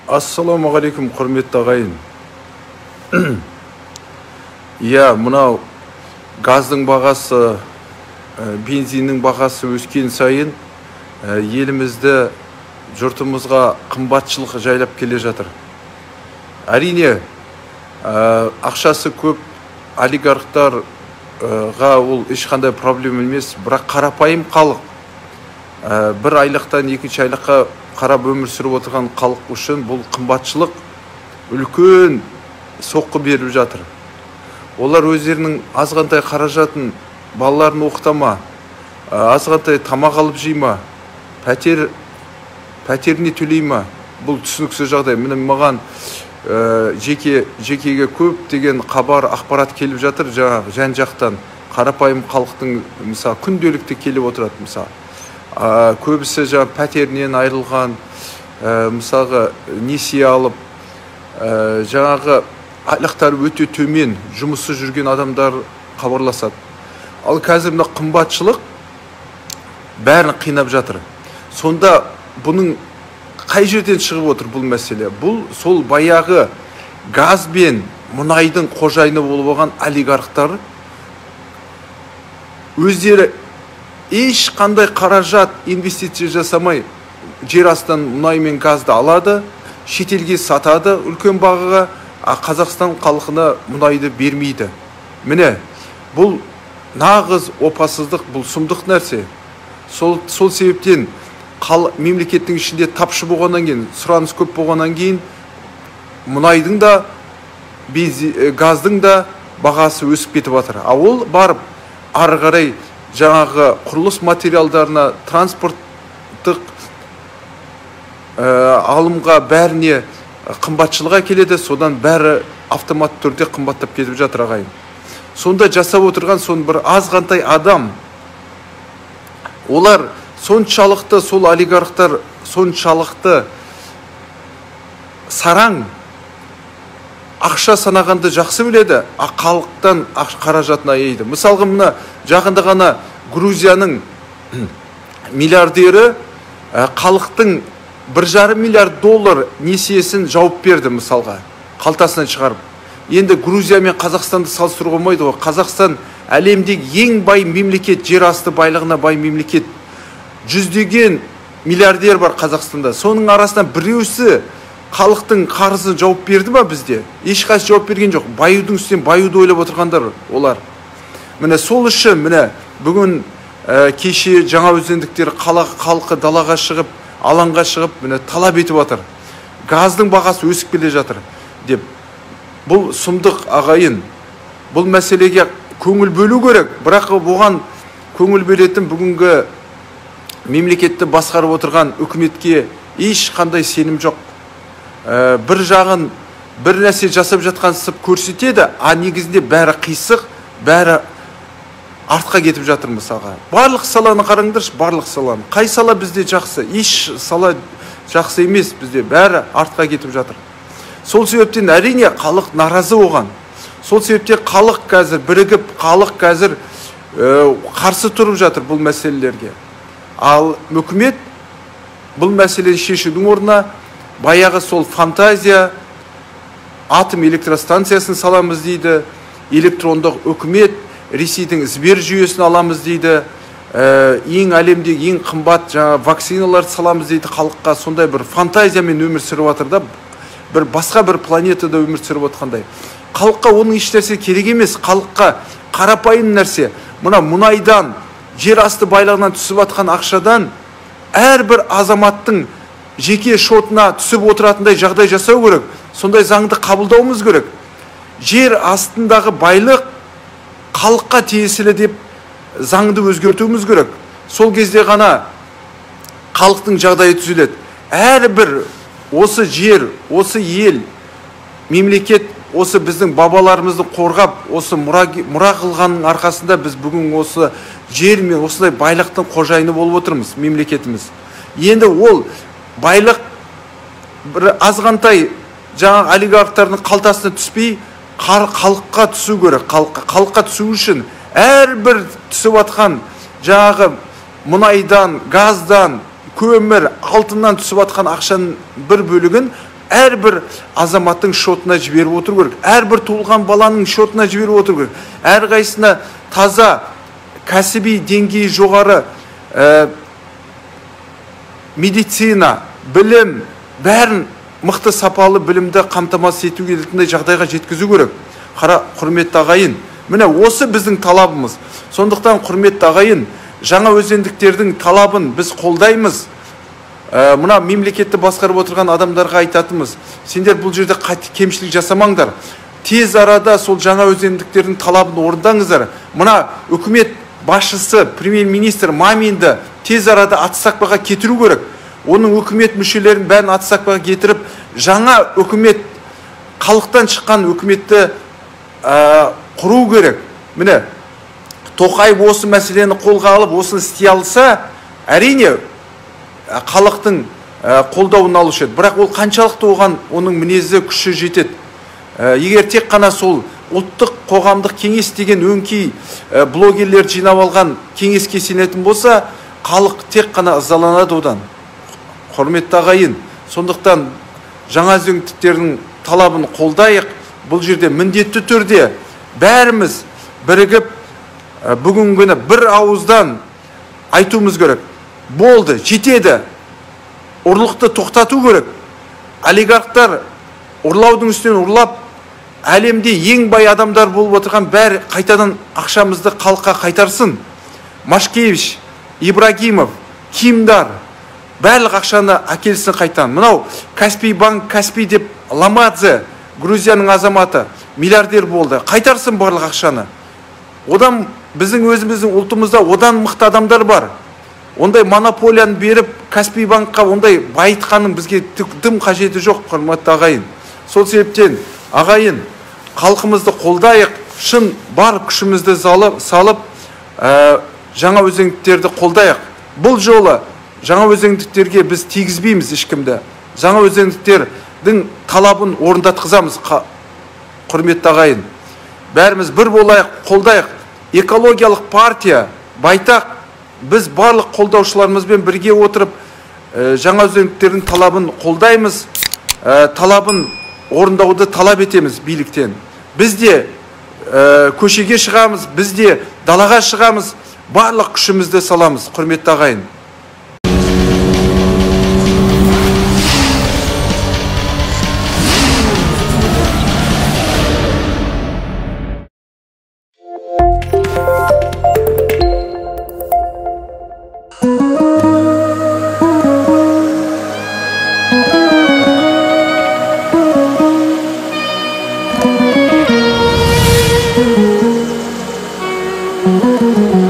Ассаламағалейкум, құрметті ағайын. Иә, мынау газдың бағасы, бензиннің бағасы өскен сайын елімізді жұртымызға қымбатшылық жайлап келе жатыр. Әрине, ақшасы көп олигархтарға ол ешқандай проблема емес, бірақ қарапайым халық, бір айлықтан екінші айлыққа қарап өмір сүріп отырған халық үшін бұл қымбатшылық үлкен соққы беріп жатыр. Олар өздерінің азғантай қаражатын балаларын оқытама, азғантай тамақ алып жейма, пәтеріне төлейма, бұл түсініксіз жағдай. Міне маған жекеге көп деген хабар, ақпарат келіп жатыр, жаңағы жан-жақтан қарапайым халықтың мысалы күнделікті келіп отырады. Мысалы көбісі жаңа пәтерінен айырылған, мысалға несие алып, жаңағы айлықтары өте төмен, жұмысы жүрген адамдар хабарласады. Ал қазір мына қымбатшылық бәрін қинап жатыр. Сонда бұның қай жерден шығып отыр бұл мәселе? Бұл сол баяғы газ бен мұнайдың қожайыны болып алған олигархтар өздері ешқандай қаражат инвестиция жасамай жер астынан мұнай мен газды алады, шетелге сатады үлкен бағаға, а Қазақстан халқына мұнайды бермейді. Міне, бұл нағыз опасыздық, бұл сұмдық нәрсе. Сол себептен мемлекеттің ішінде тапшы болғаннан кейін, сұраныс көп болғаннан кейін, мұнайдың да, газдың да бағасы өсіп кетіп жатыр. А ол барып ары қарай жаңағы құрылыс материалдарына, транспорттық алымға бәріне қымбатшылыға келеді, содан бәрі автомат түрде қымбаттап кетіп жатыр ағайын. Сонда жасап отырған сон бір азғантай адам, олар соншалықты, сол олигархтар соншалықты сараң, ақша санағанды жақсы біледі, а халықтан қаражатын аяйды. Мысалға мына жақында ғана Грузияның миллиардері халықтың $1,5 миллиард несиесін жауып берді, мысалға, қалтасынан шығарып. Енді Грузия мен Қазақстанды салыстыруға болмайды ғой. Қазақстан әлемдегі ең бай мемлекет, жер асты байлығына бай мемлекет. Жүздеген миллиардер бар Қазақстанда. Соның арасынан біреусі халықтың қарызын жауып берді ма бізде? Ешқайсы жауап берген жоқ. Баюдың үстінен баюды ойлап отырғандар олар. Міне сол үшін, міне бүгін кеше Жаңаөзендіктер халқы далаға шығып, алаңға шығып, міне талап етіп жатыр. Газдың бағасы өсіп келе жатыр деп. Бұл сұмдық ағайын. Бұл мәселеге көңіл бөлу керек, бірақ бұған көңіл бөлетін бүгінгі мемлекетті басқарып отырған үкіметке ешқандай сенім жоқ. Бір жағын бір нәрсе жасап жатқансып көрсетеді, а негізінде бәрі қисық, бәрі артқа кетіп жатыр. Мысалға барлық саланы қараңдаршы, барлық саланы. Қай сала бізде жақсы? Еш сала жақсы емес бізде, бәрі артқа кетіп жатыр. Сол себептен әрине халық наразы оған. Сол себептен халық қазір бірігіп, халық қазір қарсы тұрып жатыр бұл мәселелерге. Ал үкімет бұл мәселені шешудің орнына баяғы сол фантазия, атом электростанциясын саламыз дейді, электрондық үкімет, Ресейдің Сбер жүйесін аламыз дейді, ең әлемдегі ең қымбат вакциналар саламыз дейді халыққа. Сондай бір фантазиямен өмір сүріп жатыр да, бір басқа бір планетада өмір сүріп отқандай. Халыққа оның еш нәрсе керек емес, халыққа қарапайым нәрсе. Мына мұнайдан, жер асты байлығынан түсіп жатқан ақшадан әрбір азаматтың жеке шотына түсіп отыратындай жағдай жасау керек. Сондай заңды қабылдауымыз керек. Жер астындағы байлық халыққа тиесілі деп заңды өзгертуіміз керек. Сол кезде ғана халықтың жағдайы түзеледі. Әрбір осы жер, осы ел, мемлекет, осы біздің бабаларымызды қорғап, осы мұра қылғанның арқасында біз бүгін осы жер мен осындай байлықтың қожайыны болып отырмыз, мемлекетіміз. Енді ол байлық бір азғантай жаңа олигархтардың қалтасына түспей, халыққа түсу керек. Халыққа түсу үшін әрбір түсіп атқан жаңағы мұнайдан, газдан, көмір, алтыннан түсіп атқан ақшаның бір бөлігін әрбір азаматтың шотына жіберіп отыру керек, әрбір туылған баланың шотына жіберіп отыру керек. Әрқайсысына таза кәсіби деңгейі жоғары медицина, білім, бәрін мықты сапалы білімді қамтамасыз ету келетіндей жағдайға жеткізу керек. Құрметті ағайын, міне осы біздің талабымыз. Сондықтан құрметті ағайын, жаңа өзендіктердің талабын біз қолдаймыз. Мына мемлекетті басқарып отырған адамдарға айтатымыз, сендер бұл жерде кемшілік жасамаңдар. Тез арада сол жаңа өзендіктердің талабын орындаңыздар. Мына үкімет басшысы, премьер-министр Маминді тез арада атсақпаға кетіру керек. Оның үкімет мүшелерін бәрін атсақпаға кетіріп, жаңа үкімет, халықтан шыққан үкіметті құру керек. Міне, Тоқаев осы мәселені қолға алып, осыны істей алса, әрине халықтың қолдауын алушы еді. Бірақ ол қаншалықты оның мінезі күші жетеді. Егер тек қана сол ұлттық қоғамдық кеңес деген өңкей блогерлер жинап алған кеңеске сенетін болса, халық тек қана ызаланады одан. Құрметті ағайын, сондықтан жаңа өзендіктердің талабын қолдайық. Бұл жерде міндетті түрде бәріміз бірігіп бүгінгі күні бір ауыздан айтуымыз керек. Болды, жетеді. Ұрлықты тоқтату керек. Олигархтар ұрлаудың үстінен ұрлап, әлемде ең бай адамдар болып отырған бәрі қайтадан ақшамызды халыққа қайтарсын. Машкевич, Ибрагимов, Кимдар барлық ақшаны әкелсін қайтан. Мынау Каспий банк, Каспий деп Ламадзе, Грузияның азаматы, миллиардер болды. Қайтарсын барлық ақшаны. Одан біздің өзіміздің ұлтымызда одан мықты адамдар бар. Ондай монополияны беріп, Каспий банкқа ондай байытқаның бізге дым қажеті жоқ, құрметті ағайын. Сол себептен, ағайын, халқымызды қолдайық, шын бар күшімізді салып, жаңа өзендіктерді қолдайық. Бұл жолы жаңа өзендіктерге біз тигізбейміз ешкімді. Жаңа өзендіктердің талабын орындатқызамыз, құрметті ағайын. Бәріміз бір болайық, қолдайық. Экологиялық партия, байтақ, біз барлық қолдаушыларымызбен бірге отырып, жаңа өзендіктердің талабын қолдаймыз, талабын орындауды талап етеміз биліктен. Біз де көшеге шығамыз, біз де далаға шығамыз, барлық күшімізді саламыз, құрметті ағайын. Thank you.